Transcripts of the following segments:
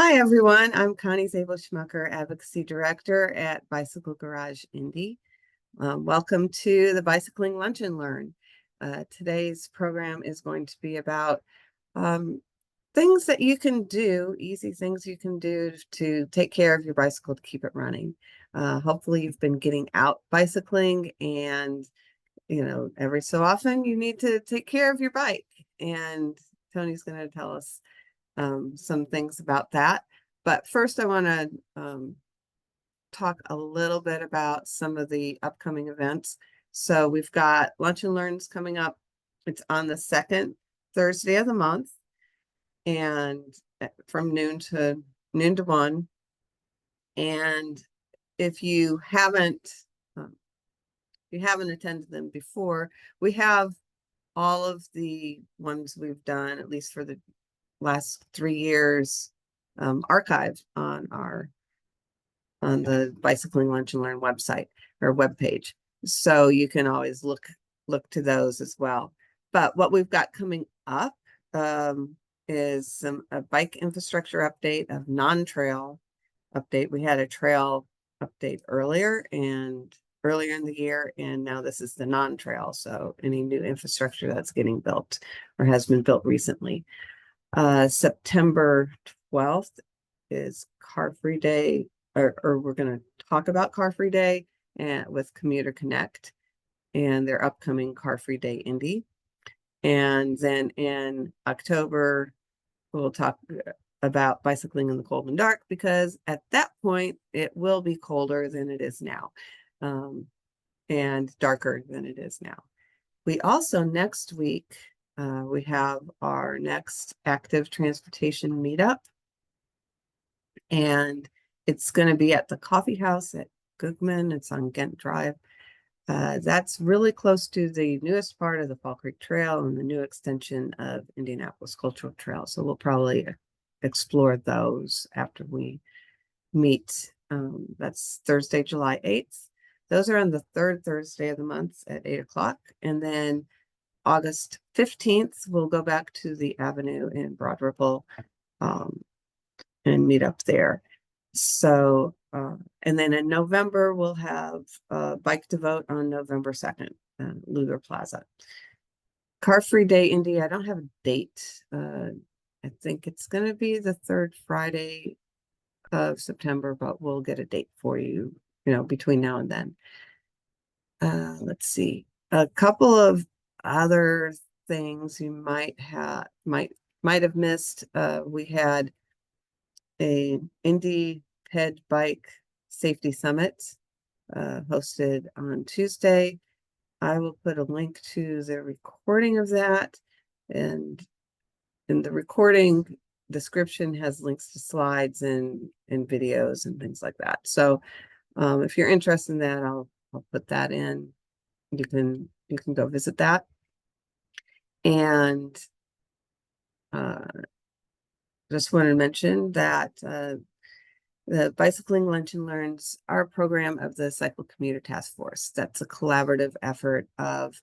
Hi, everyone. I'm Connie Zabel-Schmucker, Advocacy Director at Bicycle Garage Indy. Welcome to the Bicycling Lunch and Learn. Today's program is going to be about things that you can do, easy things you can do to take care of your bicycle to keep it running. Hopefully you've been getting out bicycling, and every so often you need to take care of your bike. And Tony's going to tell us some things about that. But first, I want to talk a little bit about some of the upcoming events. So we've got Lunch and Learns coming up. It's on the second Thursday of the month, and from noon to 1. And if you haven't attended them before, we have all of the ones we've done, at least for the last 3 years, archived on the Bicycling Lunch and Learn website or webpage. So you can always look to those as well. But what we've got coming up is a bike infrastructure update, a non-trail update. We had a trail update earlier in the year, and now this is the non-trail. So any new infrastructure that's getting built or has been built recently. September 12th is Car Free Day, or we're going to talk about Car Free Day with Commuter Connect and their upcoming Car Free Day Indy. And then in October, we'll talk about bicycling in the cold and dark, because at that point it will be colder than it is now, and darker than it is now. We also, next week, we have our next active transportation meetup, and it's going to be at the coffee house at Goodman. It's on Ghent Drive. That's really close to the newest part of the Fall Creek Trail and the new extension of Indianapolis Cultural Trail. So we'll probably explore those after we meet. That's Thursday, July 8th. Those are on the third Thursday of the month at 8 o'clock. And then August 15th, we'll go back to the Avenue in Broad Ripple and meet up there. So, and then in November, we'll have Bike to Vote on November 2nd, Luger Plaza. Car Free Day Indy, I don't have a date. I think it's going to be the third Friday of September, but we'll get a date for you, between now and then. Let's see. A couple of other things you might have missed. We had a Indy Ped Bike Safety Summit hosted on Tuesday. I will put a link to the recording of that, and in the recording description has links to slides and videos and things like that. So if you're interested in that, I'll put that in. You can go visit that. And just want to mention that the Bicycling Lunch and Learns are a program of the Cycle Commuter Task Force. That's a collaborative effort of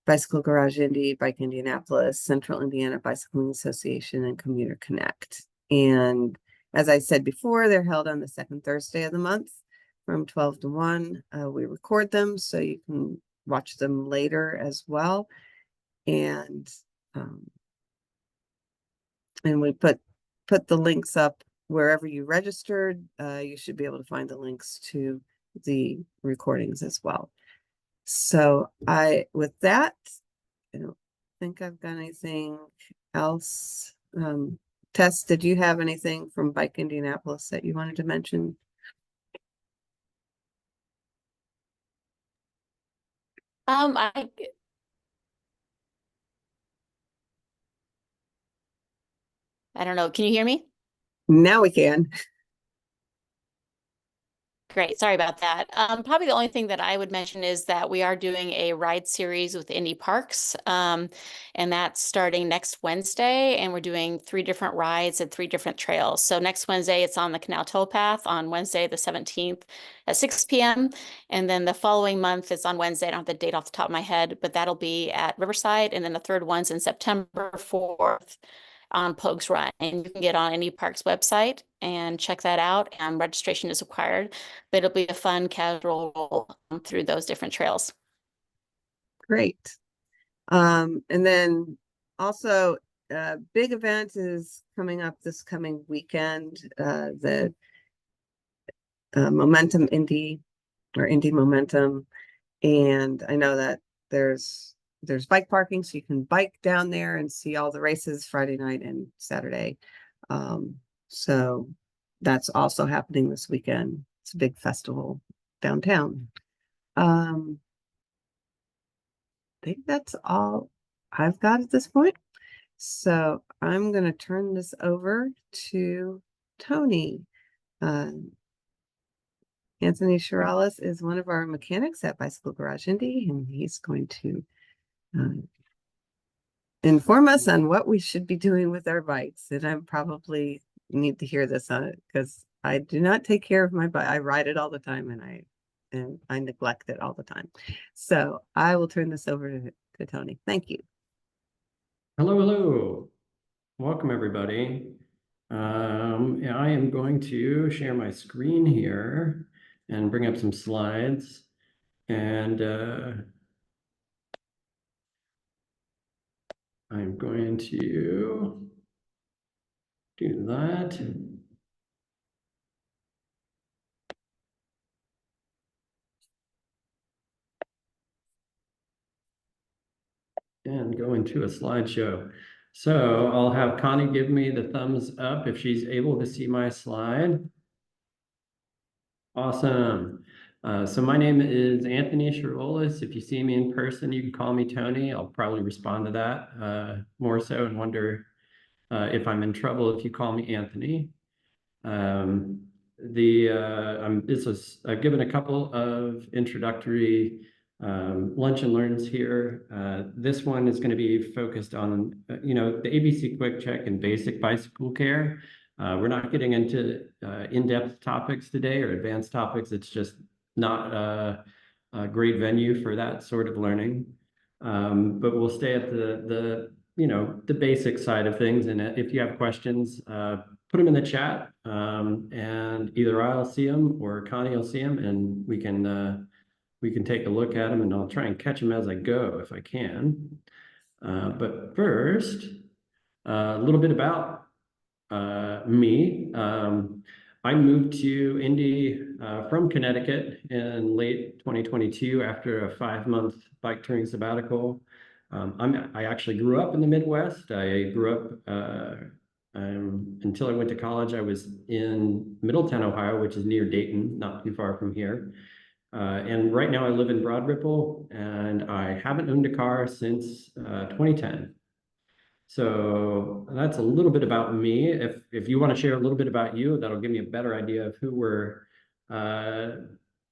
Bicycle Garage Indy, Bike Indianapolis, Central Indiana Bicycling Association, and Commuter Connect. And as I said before, they're held on the second Thursday of the month from 12 to 1. We record them so you can watch them later as well. And we put the links up wherever you registered. You should be able to find the links to the recordings as well. So with that, I don't think I've got anything else. Tess, did you have anything from Bike Indianapolis that you wanted to mention? I don't know. Can you hear me? Now we can. Great. Sorry about that. Probably the only thing that I would mention is that we are doing a ride series with Indy Parks, and that's starting next Wednesday, and we're doing 3 different rides at 3 different trails. So next Wednesday, it's on the Canal Towpath on Wednesday, the 17th at 6 p.m. And then the following month is on Wednesday. I don't have the date off the top of my head, but that'll be at Riverside. And then the third one's in September 4th on Pogues Run. And you can get on Indy Park's website and check that out. And registration is required, but it'll be a fun, casual roll through those different trails. Great. And then also a big event is coming up this coming weekend, the Momentum Indy or Indy Momentum. And I know that there's bike parking, so you can bike down there and see all the races Friday night and Saturday. So that's also happening this weekend. It's a big festival downtown. I think that's all I've got at this point. So I'm going to turn this over to Tony. Anthony Cherolis is one of our mechanics at Bicycle Garage Indy, and he's going to inform us on what we should be doing with our bikes. And I probably need to hear this on it because I do not take care of my bike. I ride it all the time, and I neglect it all the time. So I will turn this over to Tony. Thank you. Hello, hello. Welcome, everybody. I am going to share my screen here and bring up some slides. And I'm going to do that. And go into a slideshow. So I'll have Connie give me the thumbs up if she's able to see my slide. Awesome. So my name is Anthony Cherolis. If you see me in person, you can call me Tony. I'll probably respond to that more so and wonder if I'm in trouble if you call me Anthony. I've given a couple of introductory lunch and learns here. This one is going to be focused on, the ABC Quick Check and basic bicycle care. We're not getting into in-depth topics today or advanced topics. It's just not a great venue for that sort of learning. But we'll stay at the basic side of things. And if you have questions, put them in the chat, and either I'll see them or Connie will see them, and we can take a look at them, and I'll try and catch them as I go if I can. But first, a little bit about me. I moved to Indy from Connecticut in late 2022 after a 5-month bike touring sabbatical. I actually grew up in the Midwest. I grew up until I went to college. I was in Middletown, Ohio, which is near Dayton, not too far from here. And right now I live in Broad Ripple, and I haven't owned a car since 2010. So that's a little bit about me. If you want to share a little bit about you, that'll give me a better idea of who we're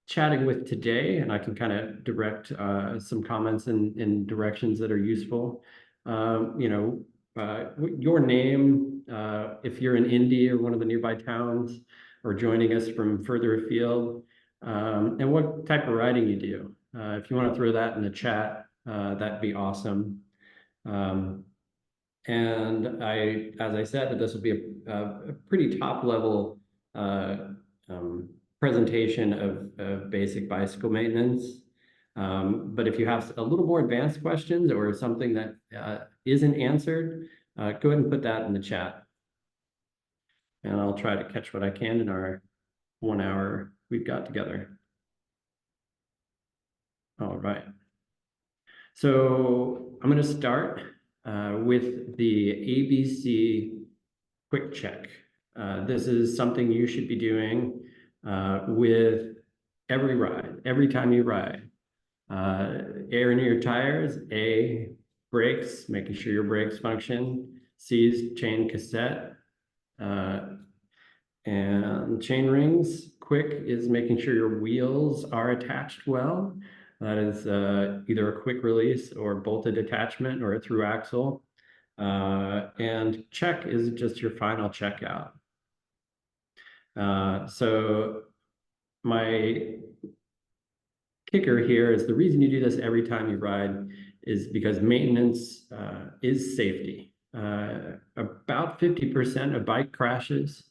chatting with today, and I can kind of direct some comments in directions that are useful. Your name, if you're in Indy or one of the nearby towns, or joining us from further afield, and what type of riding you do. If you want to throw that in the chat, that'd be awesome. And as I said, that this will be a pretty top level presentation of basic bicycle maintenance. But if you have a little more advanced questions or something that isn't answered, go ahead and put that in the chat. And I'll try to catch what I can in our 1 hour we've got together. All right. So I'm going to start with the ABC Quick Check. This is something you should be doing with every ride, every time you ride. Air in your tires, A, brakes, making sure your brakes function, C's, chain cassette, and chain rings. Quick is making sure your wheels are attached well. That is either a quick release or bolted attachment or a through axle. And check is just your final checkout. So my kicker here is the reason you do this every time you ride is because maintenance is safety. about 50% of bike crashes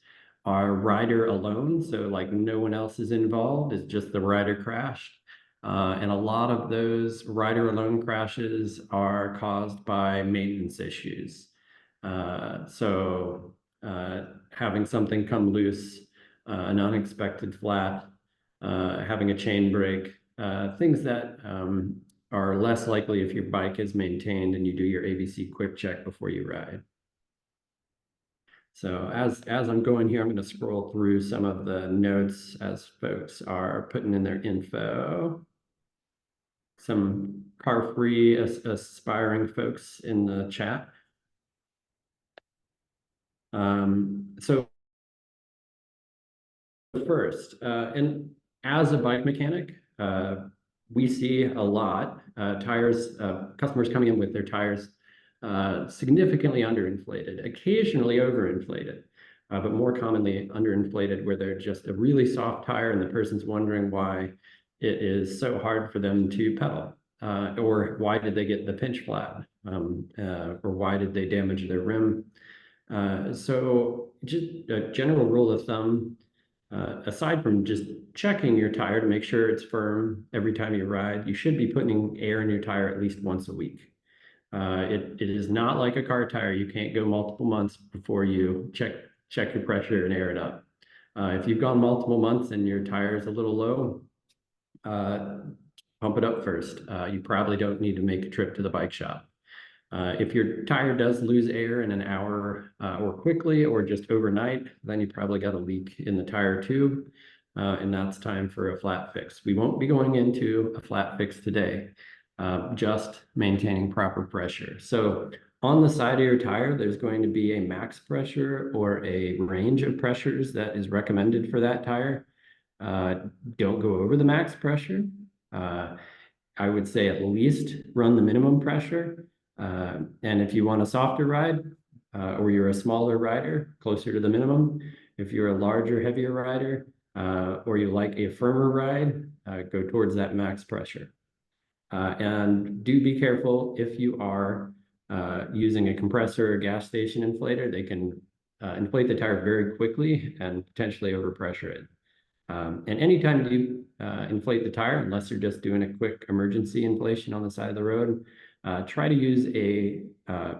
are rider alone. So like no one else is involved, it's just the rider crashed. And a lot of those rider alone crashes are caused by maintenance issues. So having something come loose, an unexpected flat, having a chain break, things that are less likely if your bike is maintained and you do your ABC quick check before you ride. So as I'm going here, I'm going to scroll through some of the notes as folks are putting in their info. Some car-free aspiring folks in the chat. So first, and as a bike mechanic, we see a lot tires, customers coming in with their tires significantly underinflated, occasionally overinflated, but more commonly underinflated, where they're just a really soft tire and the person's wondering why it is so hard for them to pedal, or why did they get the pinch flat, or why did they damage their rim. So just a general rule of thumb, aside from just checking your tire to make sure it's firm every time you ride, you should be putting air in your tire at least once a week. It is not like a car tire. You can't go multiple months before you check your pressure and air it up. If you've gone multiple months and your tire is a little low, pump it up first. You probably don't need to make a trip to the bike shop. If your tire does lose air in an hour or quickly or just overnight, then you probably got a leak in the tire tube, and that's time for a flat fix. We won't be going into a flat fix today, just maintaining proper pressure. So on the side of your tire, there's going to be a max pressure or a range of pressures that is recommended for that tire. Don't go over the max pressure. I would say at least run the minimum pressure. And if you want a softer ride, or you're a smaller rider, closer to the minimum. If you're a larger, heavier rider, or you like a firmer ride, go towards that max pressure. And do be careful if you are using a compressor or gas station inflator. They can inflate the tire very quickly and potentially overpressure it. And anytime you inflate the tire, unless you're just doing a quick emergency inflation on the side of the road, try to use a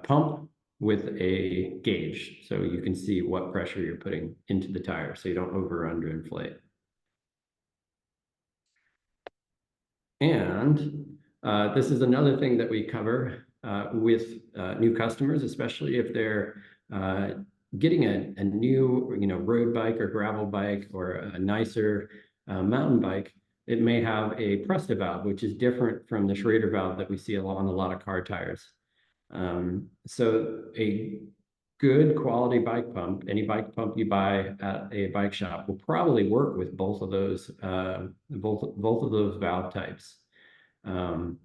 pump with a gauge so you can see what pressure you're putting into the tire so you don't over or underinflate. And this is another thing that we cover with new customers, especially if they're getting a new road bike or gravel bike or a nicer mountain bike. It may have a Presta valve, which is different from the Schrader valve that we see on a lot of car tires. So a good quality bike pump, any bike pump you buy at a bike shop, will probably work with both of those both of those valve types. Kind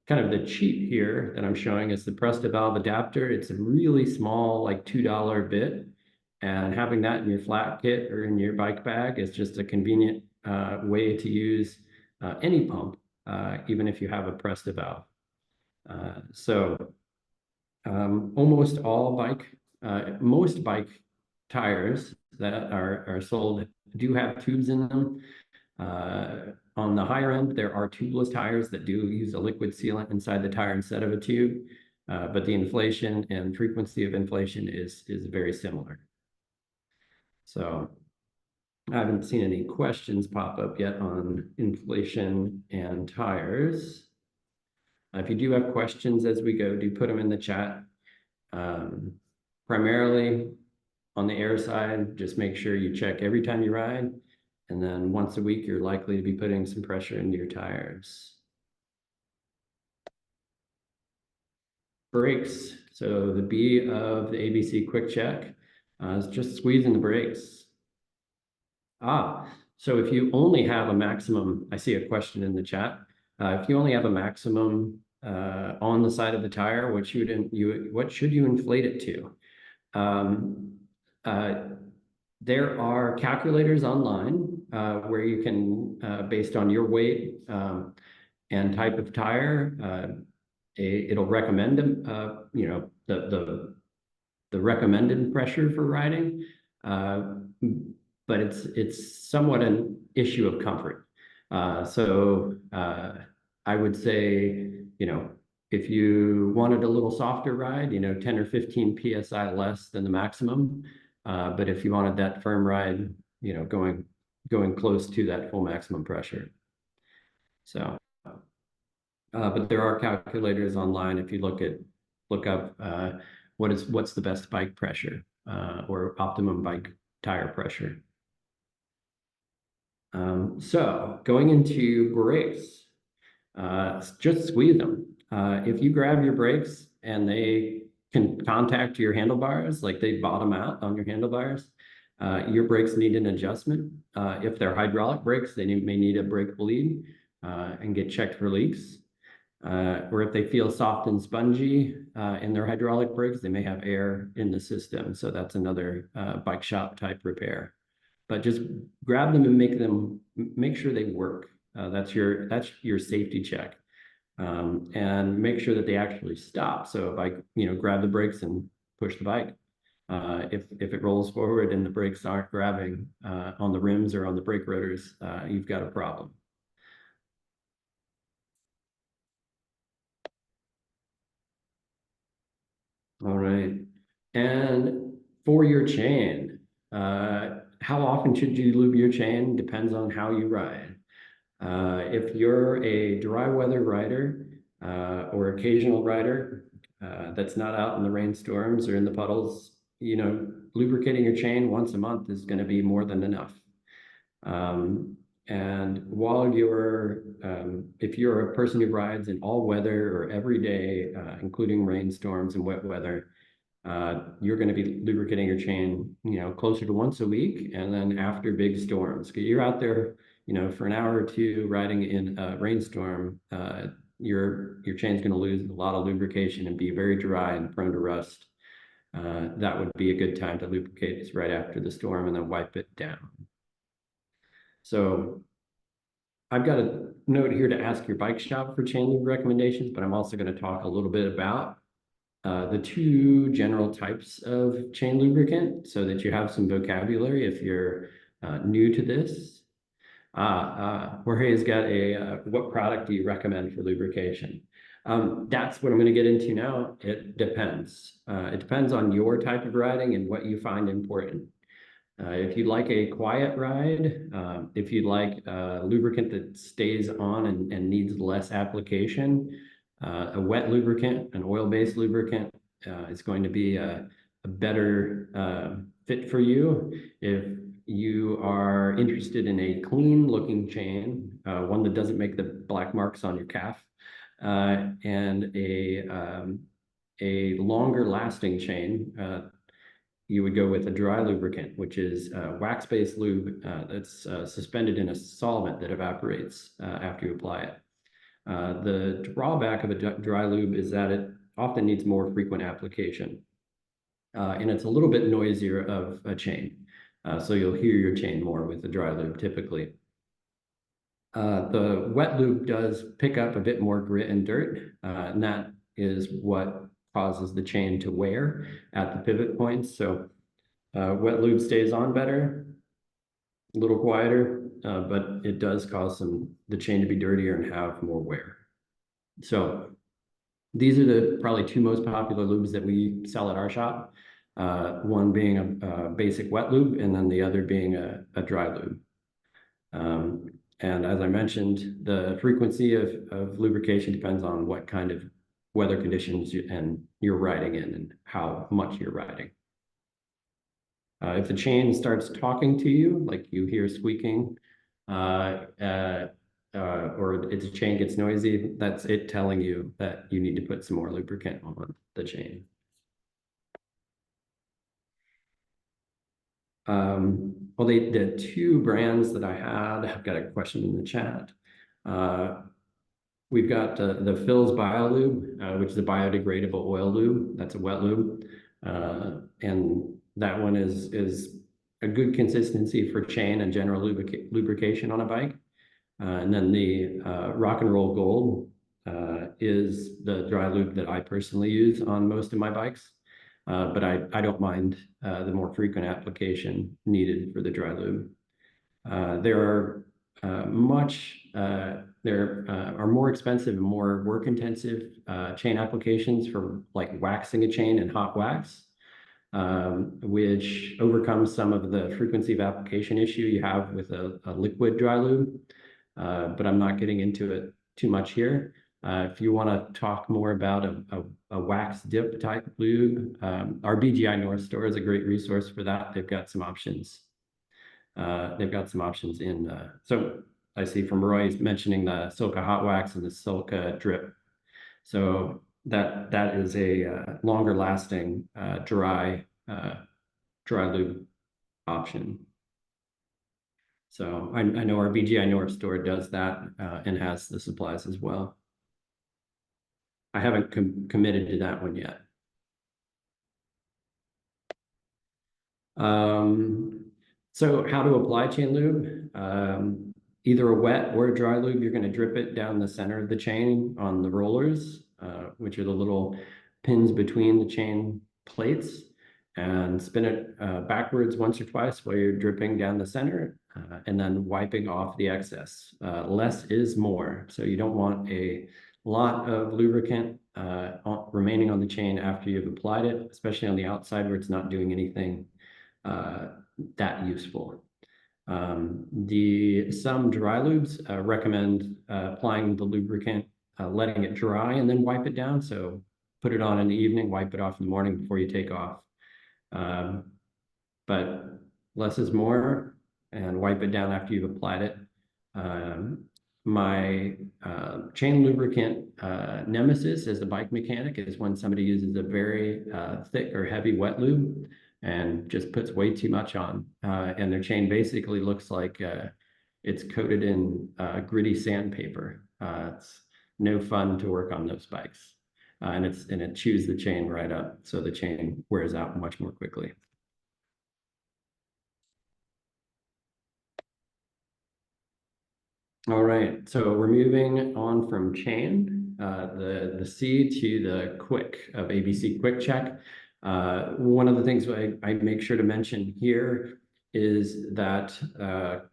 of the cheap here that I'm showing is the Presta valve adapter. It's a really small, like $2 bit. And having that in your flat kit or in your bike bag is just a convenient way to use any pump, even if you have a Presta valve. Almost all most bike tires that are sold do have tubes in them. On the higher end, there are tubeless tires that do use a liquid sealant inside the tire instead of a tube, but the inflation and frequency of inflation is very similar. So I haven't seen any questions pop up yet on inflation and tires. If you do have questions as we go, do put them in the chat. Primarily on the air side, just make sure you check every time you ride. And then once a week, you're likely to be putting some pressure into your tires. Brakes. So the B of the ABC quick check is just squeezing the brakes. So if you only have a maximum, I see a question in the chat. If you only have a maximum on the side of the tire, what should you inflate it to? There are calculators online where you can, based on your weight and type of tire, it'll recommend you know, the recommended pressure for riding, but it's somewhat an issue of comfort. So I would say, you know, if you wanted a little softer ride, you know, 10 or 15 psi less than the maximum. But if you wanted that firm ride, you know, going close to that full maximum pressure. So, but there are calculators online if you look up what's the best bike pressure or optimum bike tire pressure. So going into brakes, just squeeze them. If you grab your brakes and they can contact your handlebars, like they bottom out on your handlebars, your brakes need an adjustment. If they're hydraulic brakes, they may need a brake bleed and get checked for leaks. Or if they feel soft and spongy in their hydraulic brakes, they may have air in the system. So that's another bike shop type repair. But just grab them and make sure they work. That's your safety check. And make sure that they actually stop. So if I, you know, grab the brakes and push the bike, if it rolls forward and the brakes aren't grabbing on the rims or on the brake rotors, you've got a problem. All right. And for your chain, how often should you lube your chain? Depends on how you ride. If you're a dry weather rider or occasional rider that's not out in the rainstorms or in the puddles, you know, lubricating your chain once a month is going to be more than enough. And while if you're a person who rides in all weather or every day, including rainstorms and wet weather, you're going to be lubricating your chain, you know, closer to once a week. And then after big storms, you're out there, you know, for an hour or two riding in a rainstorm, your chain's going to lose a lot of lubrication and be very dry and prone to rust. That would be a good time to lubricate is right after the storm and then wipe it down. So I've got a note here to ask your bike shop for chain lube recommendations, but I'm also going to talk a little bit about the two general types of chain lubricant so that you have some vocabulary if you're new to this. Jorge's got what product do you recommend for lubrication? That's what I'm going to get into now. It depends. It depends on your type of riding and what you find important. If you like a quiet ride, if you like lubricant that stays on and needs less application, a wet lubricant, an oil-based lubricant is going to be a better fit for you. If you are interested in a clean-looking chain, one that doesn't make the black marks on your calf, and a longer-lasting chain, you would go with a dry lubricant, which is wax-based lube that's suspended in a solvent that evaporates after you apply it. The drawback of a dry lube is that it often needs more frequent application. And it's a little bit noisier of a chain. So you'll hear your chain more with the dry lube typically. The wet lube does pick up a bit more grit and dirt, and that is what causes the chain to wear at the pivot points. So wet lube stays on better, a little quieter, but it does cause the chain to be dirtier and have more wear. So these are the probably two most popular lubes that we sell at our shop. One being a basic wet lube, and then the other being a dry lube. And as I mentioned, the frequency of lubrication depends on what kind of weather conditions you're riding in and how much you're riding. If the chain starts talking to you, like you hear squeaking, or the chain gets noisy, that's it telling you that you need to put some more lubricant on the chain. Well, the two brands that I had, I've got a question in the chat. We've got the Phil's BioLube, which is a biodegradable oil lube. That's a wet lube. And that one is a good consistency for chain and general lubrication on a bike. And then the Rock and Roll Gold, is the dry lube that I personally use on most of my bikes. But I don't mind the more frequent application needed for the dry lube. There are more expensive and more work intensive chain applications for like waxing a chain and hot wax, which overcomes some of the frequency of application issue you have with a liquid dry lube. But I'm not getting into it too much here. If you want to talk more about a wax dip type lube, our BGI North store is a great resource for that. They've got some options. In, so I see from Roy mentioning the Silka hot wax and the Silka drip. So that is a longer lasting dry lube option. So I know our BGI North store does that and has the supplies as well. I haven't committed to that one yet. So how to apply chain lube? Either a wet or a dry lube, you're going to drip it down the center of the chain on the rollers, which are the little pins between the chain plates, and spin it backwards once or twice while you're dripping down the center, and then wiping off the excess. Less is more. So you don't want a lot of lubricant remaining on the chain after you've applied it, especially on the outside where it's not doing anything that useful. Some dry lubes recommend applying the lubricant, letting it dry, and then wipe it down. So put it on in the evening, wipe it off in the morning before you take off. But less is more, and wipe it down after you've applied it. My chain lubricant nemesis as a bike mechanic is when somebody uses a very thick or heavy wet lube and just puts way too much on, and their chain basically looks like it's coated in gritty sandpaper. It's no fun to work on those bikes, and it chews the chain right up, so the chain wears out much more quickly. All right, so we're moving on from chain, the C to the quick of ABC Quick Check. One of the things I make sure to mention here is that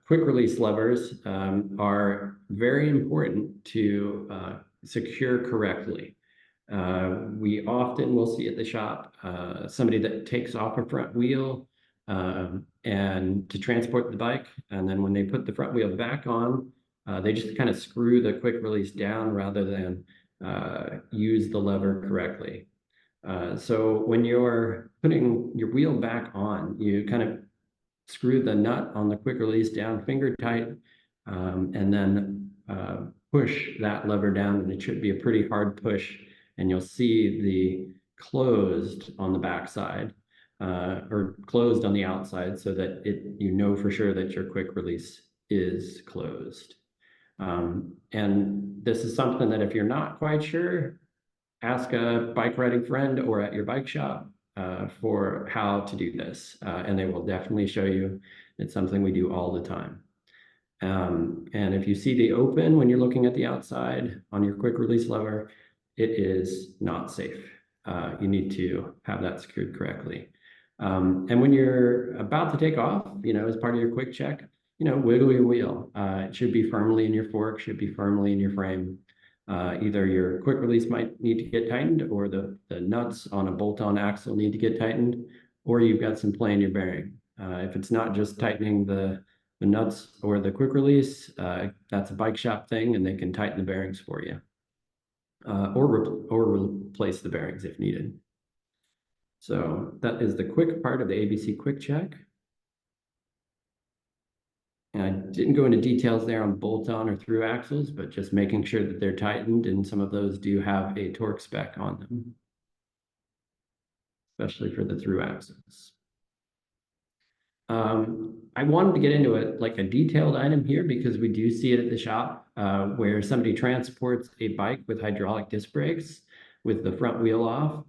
quick release levers are very important to secure correctly. We often will see at the shop somebody that takes off a front wheel and to transport the bike, and then when they put the front wheel back on, they just kind of screw the quick release down rather than use the lever correctly. So when you're putting your wheel back on, you kind of screw the nut on the quick release down finger tight, and then push that lever down, and it should be a pretty hard push, and you'll see the closed on the backside or closed on the outside, so that you know for sure that your quick release is closed. And this is something that if you're not quite sure, ask a bike riding friend or at your bike shop for how to do this, and they will definitely show you. It's something we do all the time. And if you see the open when you're looking at the outside on your quick release lever, it is not safe. You need to have that secured correctly. And when you're about to take off, as part of your quick check, wiggle your wheel. It should be firmly in your fork, should be firmly in your frame. Either your quick release might need to get tightened, or the nuts on a bolt-on axle need to get tightened, or you've got some play in your bearing. If it's not just tightening the nuts or the quick release, that's a bike shop thing, and they can tighten the bearings for you, or replace the bearings if needed. So that is the quick part of the ABC Quick Check. And I didn't go into details there on bolt-on or through axles, but just making sure that they're tightened, and some of those do have a torque spec on them, especially for the through axles. I wanted to get into a detailed item here because we do see it at the shop where somebody transports a bike with hydraulic disc brakes with the front wheel off.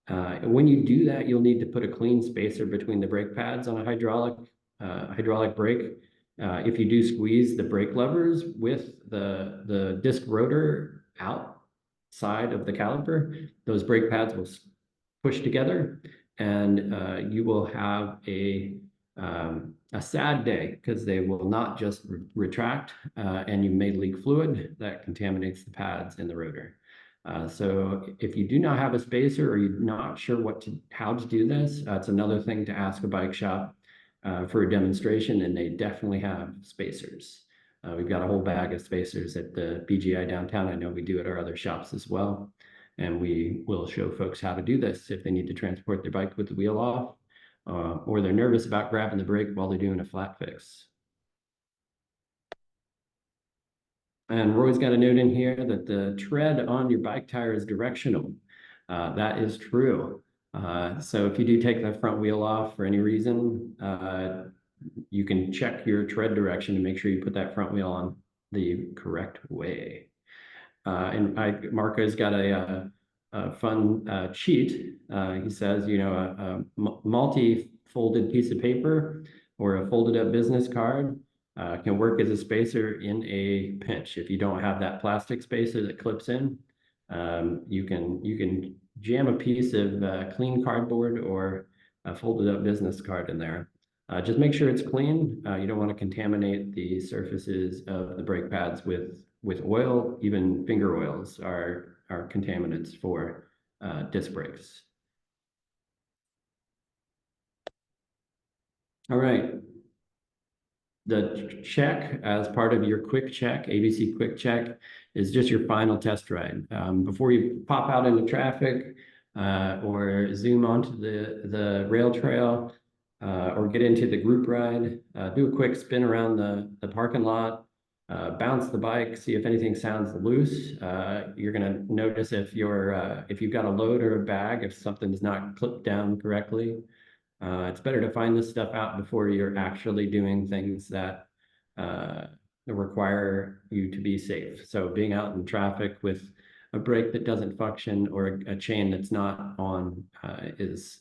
And when you do that, you'll need to put a clean spacer between the brake pads on a hydraulic brake. If you do squeeze the brake levers with the disc rotor out, side of the caliper, those brake pads will push together, and you will have a sad day because they will not just retract, and you may leak fluid that contaminates the pads in the rotor. So if you do not have a spacer or you're not sure how to do this, it's another thing to ask a bike shop for a demonstration, and they definitely have spacers. We've got a whole bag of spacers at the BGI downtown. I know we do at our other shops as well. And we will show folks how to do this if they need to transport their bike with the wheel off, or they're nervous about grabbing the brake while they're doing a flat fix. And Roy's got a note in here that the tread on your bike tire is directional. That is true. So if you do take the front wheel off for any reason, you can check your tread direction to make sure you put that front wheel on the correct way. And Marco's got a fun cheat. He says, you know, a multi-folded piece of paper or a folded up business card can work as a spacer in a pinch. If you don't have that plastic spacer that clips in, you can jam a piece of clean cardboard or a folded up business card in there. Just make sure it's clean. You don't want to contaminate the surfaces of the brake pads with oil. Even finger oils are contaminants for disc brakes. All right. The check as part of your quick check, ABC quick check, is just your final test ride. Before you pop out into traffic or zoom onto the rail trail or get into the group ride, do a quick spin around the parking lot, bounce the bike, see if anything sounds loose. You're gonna notice if you've got a load or a bag, if something's not clipped down correctly. It's better to find this stuff out before you're actually doing things that require you to be safe. So being out in traffic with a brake that doesn't function or a chain that's not on, it's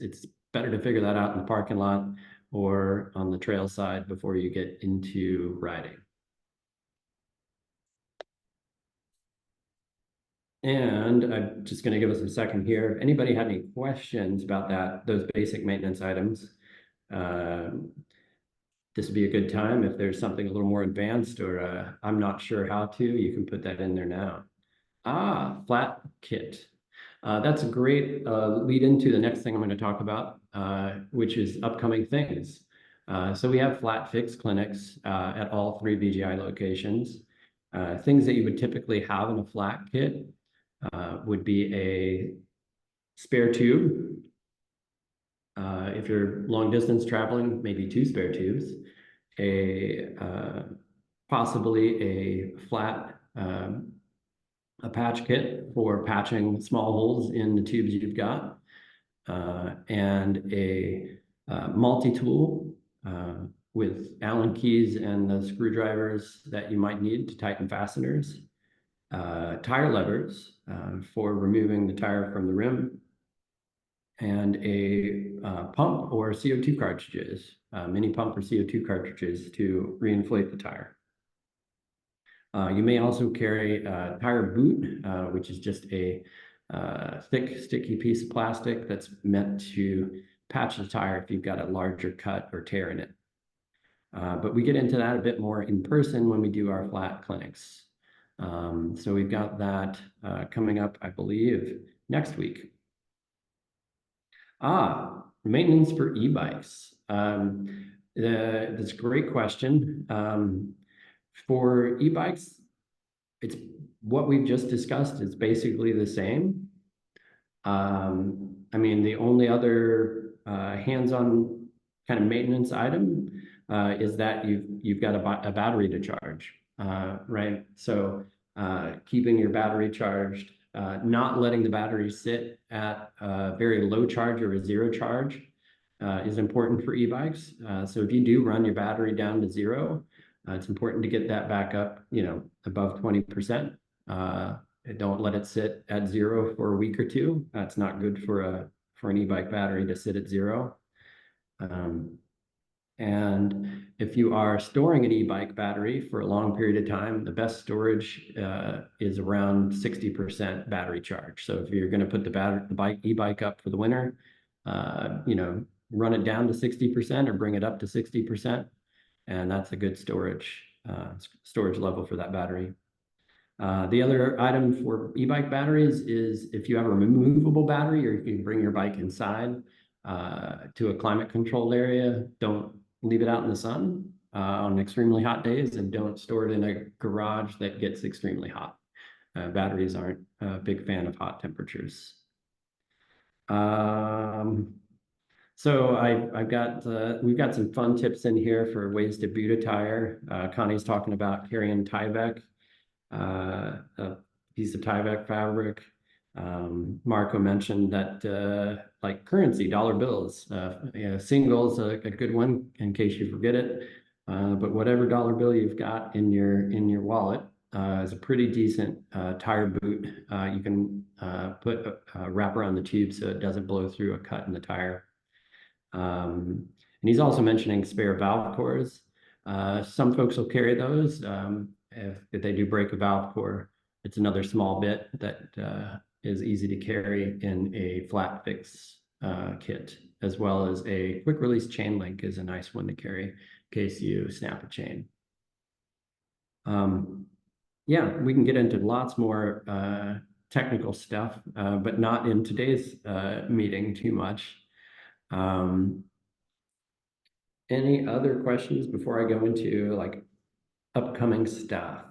better to figure that out in the parking lot or on the trail side before you get into riding. And I'm just going to give us a second here. If anybody had any questions about those basic maintenance items, this would be a good time. If there's something a little more advanced or I'm not sure how to, you can put that in there now. Flat kit. That's a great lead into the next thing I'm going to talk about, which is upcoming things. So we have flat fix clinics at all 3 BGI locations. Things that you would typically have in a flat kit would be a spare tube. If you're long distance traveling, maybe 2 spare tubes, possibly a flat a patch kit for patching small holes in the tubes you've got, and a multi-tool with Allen keys and the screwdrivers that you might need to tighten fasteners, tire levers for removing the tire from the rim, and a pump or CO2 cartridges, mini pump or CO2 cartridges to reinflate the tire. You may also carry a tire boot, which is just a thick, sticky piece of plastic that's meant to patch the tire if you've got a larger cut or tear in it. But we get into that a bit more in person when we do our flat clinics. So we've got that coming up, I believe, next week. Maintenance for e-bikes. That's a great question. For e-bikes, it's what we've just discussed is basically the same. I mean, the only other hands-on kind of maintenance item is that you've got a battery to charge, right? So keeping your battery charged, not letting the battery sit at a very low charge or a 0 charge is important for e-bikes. So if you do run your battery down to 0, it's important to get that back up, above 20%. Don't let it sit at 0 for a week or 2. That's not good for an e-bike battery to sit at 0. And if you are storing an e-bike battery for a long period of time, the best storage is around 60% battery charge. So if you're going to put the e-bike up for the winter, run it down to 60% or bring it up to 60%, and that's a good storage level for that battery. The other item for e-bike batteries is if you have a removable battery, or you can bring your bike inside to a climate controlled area, don't leave it out in the sun on extremely hot days, and don't store it in a garage that gets extremely hot. Batteries aren't a big fan of hot temperatures. So we've got some fun tips in here for ways to boot a tire. Connie's talking about carrying Tyvek, a piece of Tyvek fabric. Marco mentioned that like currency, dollar bills, single's a good one in case you forget it. But whatever dollar bill you've got in your wallet is a pretty decent tire boot. You can put a wrap around the tube so it doesn't blow through a cut in the tire. And he's also mentioning spare valve cores. Some folks will carry those. If they do break a valve core, it's another small bit that is easy to carry in a flat fix kit, as well as a quick release chain link is a nice one to carry in case you snap a chain. Yeah, we can get into lots more technical stuff, but not in today's meeting too much. Any other questions before I go into like upcoming stuff?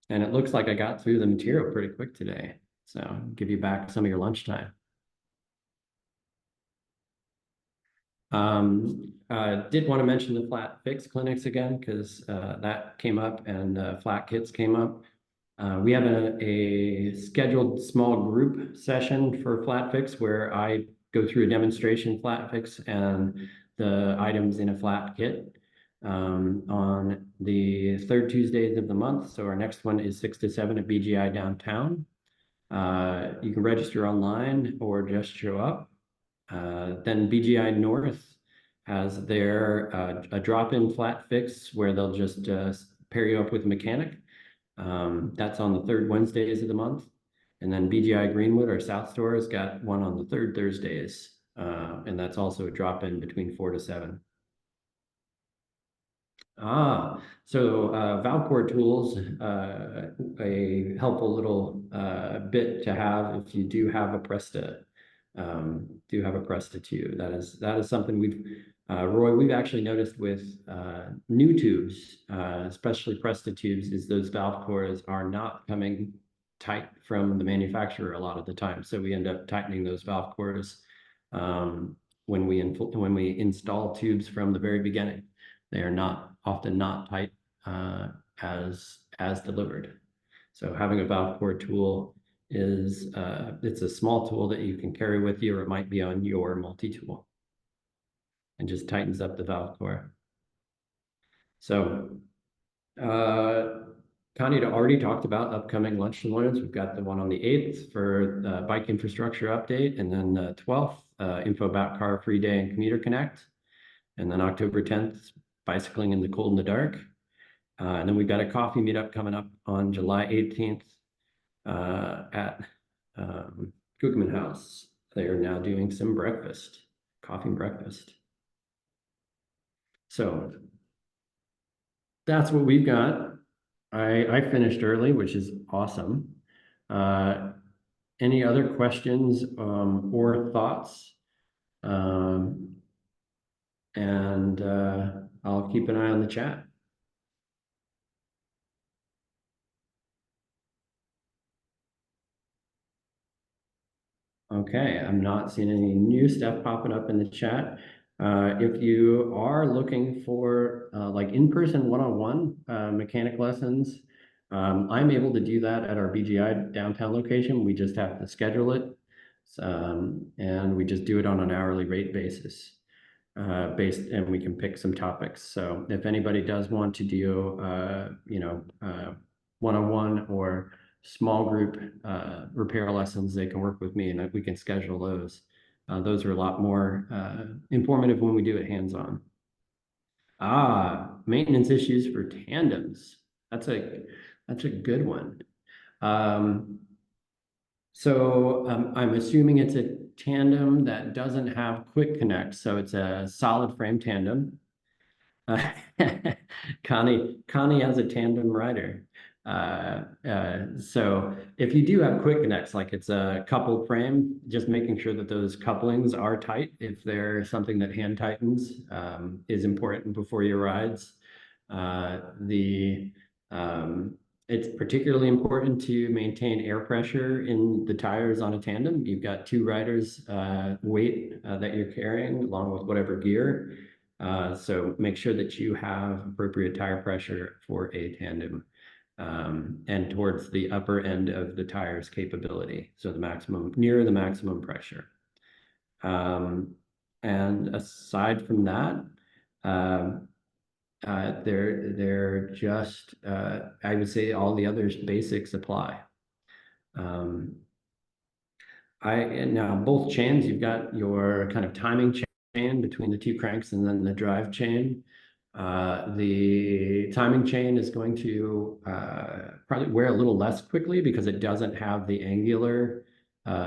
And it looks like I got through the material pretty quick today, so I'll give you back some of your lunchtime. Did want to mention the flat fix clinics again, because that came up, and flat kits came up. We have a scheduled small group session for flat fix where I go through a demonstration flat fix and the items in a flat kit on the third Tuesdays of the month. So our next one is 6 to 7 at BGI downtown. You can register online or just show up. Then BGI North has their a drop-in flat fix where they'll just pair you up with a mechanic. That's on the third Wednesdays of the month. And then BGI Greenwood, our South store, has got one on the third Thursdays. And that's also a drop-in between 4 to 7. So valve core tools, a helpful little bit to have if you do have a Presta tube. That is something Roy, we've actually noticed with new tubes, especially Presta tubes, is those valve cores are not coming tight from the manufacturer a lot of the time. So we end up tightening those valve cores when we install tubes from the very beginning. They are often not tight as delivered. So having a valve core tool is it's a small tool that you can carry with you, or it might be on your multi-tool, and just tightens up the valve core. So Connie already talked about upcoming lunch and learns. We've got the one on the 8th for the bike infrastructure update, and then the 12th, info about car free day and commuter connect. And then October 10th, bicycling in the cold and the dark. And then we've got a coffee meetup coming up on July 18th at Kookman House. They are now doing some breakfast, coffee and breakfast. So that's what we've got. I finished early, which is awesome. Any other questions or thoughts? And I'll keep an eye on the chat. Okay, I'm not seeing any new stuff popping up in the chat. If you are looking for like in-person one-on-one mechanic lessons, I'm able to do that at our BGI downtown location. We just have to schedule it, and we just do it on an hourly rate basis. And we can pick some topics. So if anybody does want to do, one-on-one or small group repair lessons, they can work with me and we can schedule those. Those are a lot more informative when we do it hands-on. Maintenance issues for tandems. That's a good one. So I'm assuming it's a tandem that doesn't have quick connect, so it's a solid frame tandem. Connie has a tandem rider. So if you do have quick connects, like it's a coupled frame, just making sure that those couplings are tight. If there's something that hand tightens, is important before your rides. It's particularly important to maintain air pressure in the tires on a tandem. You've got two riders' weight that you're carrying along with whatever gear. So make sure that you have appropriate tire pressure for a tandem and towards the upper end of the tire's capability. So near the maximum pressure. And aside from that, they're just, I would say all the others basics apply. Now both chains, you've got your kind of timing chain between the two cranks and then the drive chain. The timing chain is going to probably wear a little less quickly because it doesn't have the angular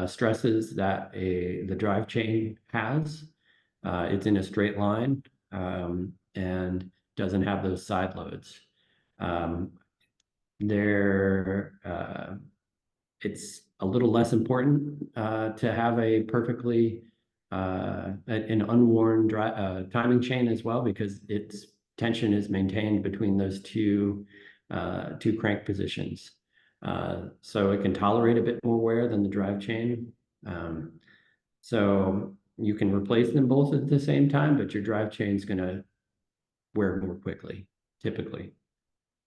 stresses that the drive chain has. It's in a straight line and doesn't have those side loads. It's a little less important to have a perfectly an unworn timing chain as well, because its tension is maintained between those two crank positions. So it can tolerate a bit more wear than the drive chain. So you can replace them both at the same time, but your drive chain is going to wear more quickly, typically,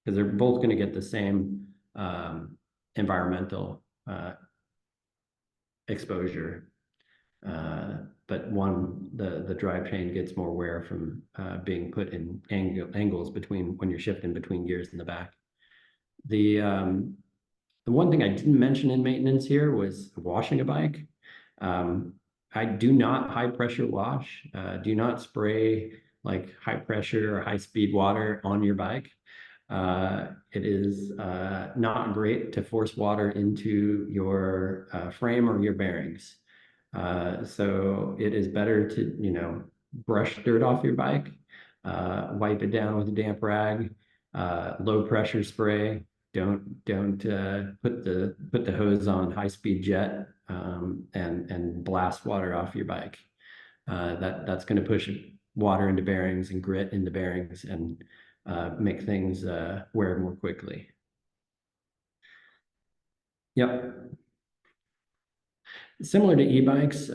because they're both going to get the same environmental exposure. But the drive chain gets more wear from being put in angles between when you're shifting between gears in the back. The one thing I didn't mention in maintenance here was washing a bike. I do not high pressure wash. Do not spray like high pressure or high speed water on your bike. It is not great to force water into your frame or your bearings. So it is better to, brush dirt off your bike, wipe it down with a damp rag, low pressure spray. Don't put the hose on high speed jet and blast water off your bike. That's going to push water into bearings and grit into bearings and make things wear more quickly. Yep. Similar to e-bikes,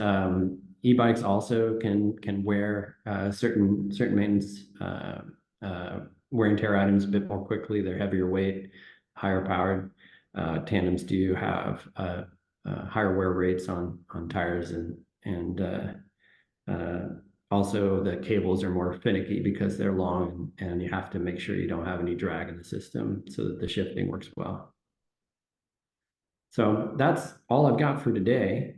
e-bikes also can wear certain maintenance wear and tear items a bit more quickly. They're heavier weight, higher powered. Tandems do have higher wear rates on tires, and also the cables are more finicky because they're long, and you have to make sure you don't have any drag in the system so that the shifting works well. So that's all I've got for today.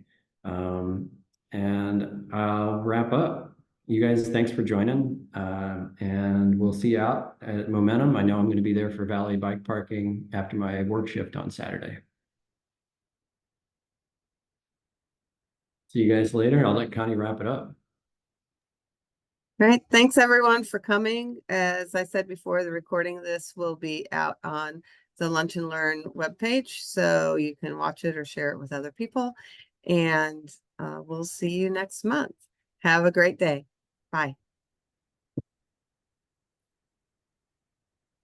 And I'll wrap up. You guys, thanks for joining. And we'll see you out at Momentum. I know I'm going to be there for valet bike parking after my work shift on Saturday. See you guys later. I'll let Connie wrap it up. Great. Thanks everyone for coming. As I said before, the recording of this will be out on the Lunch and Learn webpage, so you can watch it or share it with other people. And we'll see you next month. Have a great day. Bye.